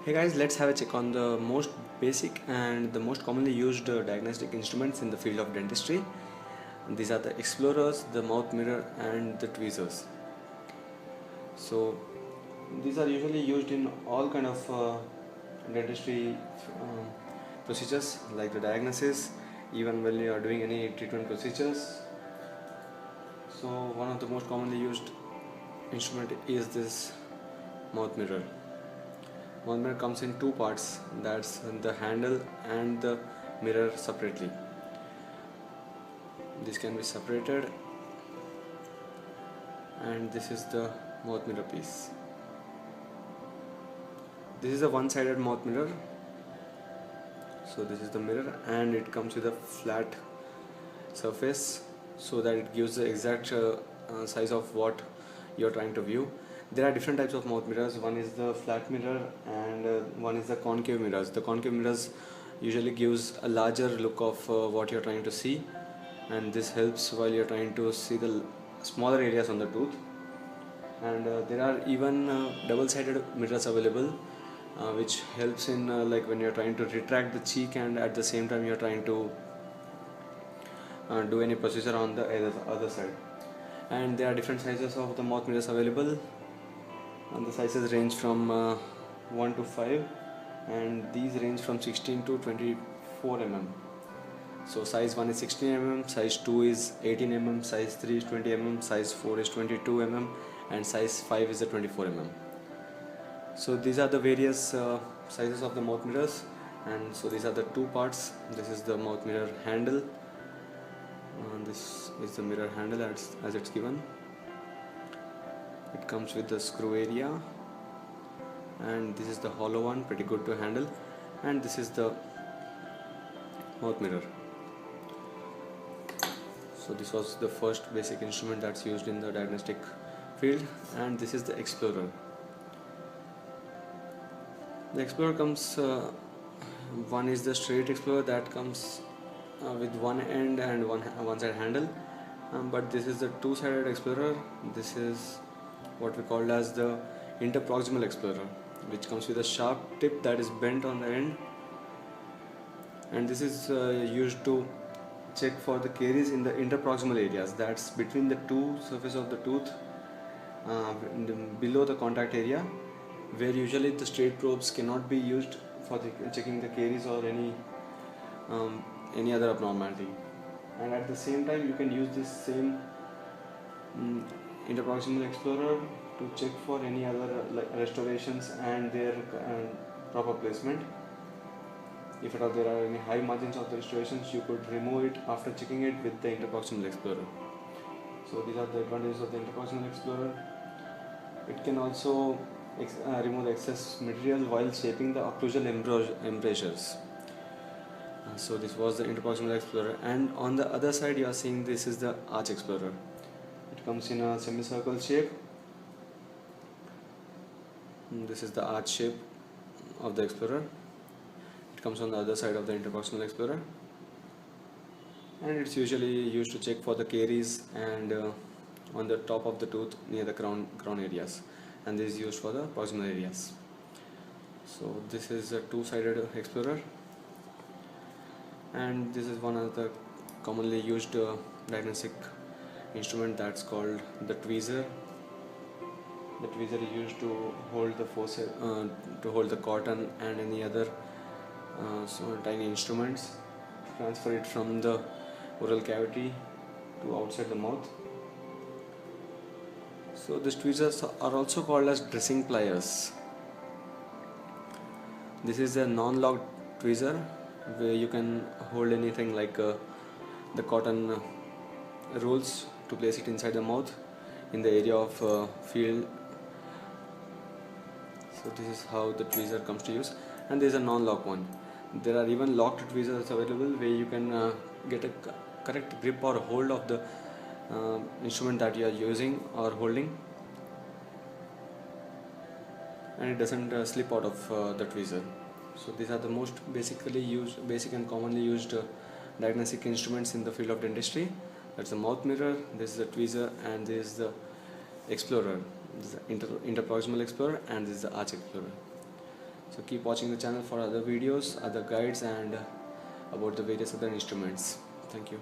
Hey guys, let's have a check on the most basic and the most commonly used diagnostic instruments in the field of dentistry. These are the explorers, the mouth mirror and the tweezers. So these are usually used in all kind of dentistry procedures like the diagnosis, even when you are doing any treatment procedures. So one of the most commonly used instrument is this mouth mirror. Mouth mirror comes in two parts, that's the handle and the mirror separately. This can be separated, and this is the mouth mirror piece. This is a one-sided mouth mirror. So this is the mirror and it comes with a flat surface so that it gives the exact size of what you're trying to view. There are different types of mouth mirrors. One is the flat mirror and one is the concave mirrors. The concave mirrors usually gives a larger look of what you're trying to see, and this helps while you're trying to see the smaller areas on the tooth. And there are even double-sided mirrors available, which helps in like when you're trying to retract the cheek and at the same time you're trying to do any procedure on the other side. And there are different sizes of the mouth mirrors available, and the sizes range from 1 to 5, and these range from 16 to 24 mm. So size 1 is 16 mm, size 2 is 18 mm, size 3 is 20 mm, size 4 is 22 mm, and size 5 is the 24 mm. So these are the various sizes of the mouth mirrors, and so these are the two parts. This is the mouth mirror handle, and this is the mirror handle as it's given. It comes with the screw area, and this is the hollow one, pretty good to handle, and this is the mouth mirror. So this was the first basic instrument that's used in the diagnostic field, and this is the explorer. The explorer comes, one is the straight explorer that comes with one end and one side handle, but this is the two-sided explorer. This is what we called as the interproximal explorer, which comes with a sharp tip that is bent on the end, and this is used to check for the caries in the interproximal areas, that's between the two surfaces of the tooth, below the contact area, where usually the straight probes cannot be used for checking the caries or any other abnormality. And at the same time you can use this same interproximal explorer to check for any other restorations and their proper placement. If at all there are any high margins of the restorations, you could remove it after checking it with the interproximal explorer. So these are the advantages of the interproximal explorer. It can also remove the excess material while shaping the occlusal embrasures. So this was the interproximal explorer, and on the other side you are seeing this is the arch explorer. It comes in a semicircle shape. This is the arch shape of the explorer. It comes on the other side of the interproximal explorer, and it's usually used to check for the caries and on the top of the tooth near the crown areas, and this is used for the proximal areas. So this is a two-sided explorer, and this is one of the commonly used diagnostic instrument that's called the tweezer. The tweezer is used to hold the cotton and any other tiny instruments, transfer it from the oral cavity to outside the mouth. So these tweezers are also called as dressing pliers. This is a non-locked tweezer where you can hold anything like the cotton rolls to place it inside the mouth in the area of field. So this is how the tweezer comes to use, and there is a non-lock one. There are even locked tweezers available where you can get a correct grip or hold of the instrument that you are using or holding, and it doesn't slip out of the tweezer. So these are the most basic and commonly used diagnostic instruments in the field of dentistry. That's the mouth mirror, this is the tweezer, and this is the explorer. This is the interproximal explorer, and this is the arch explorer. So keep watching the channel for other videos, other guides, and about the various other instruments. Thank you.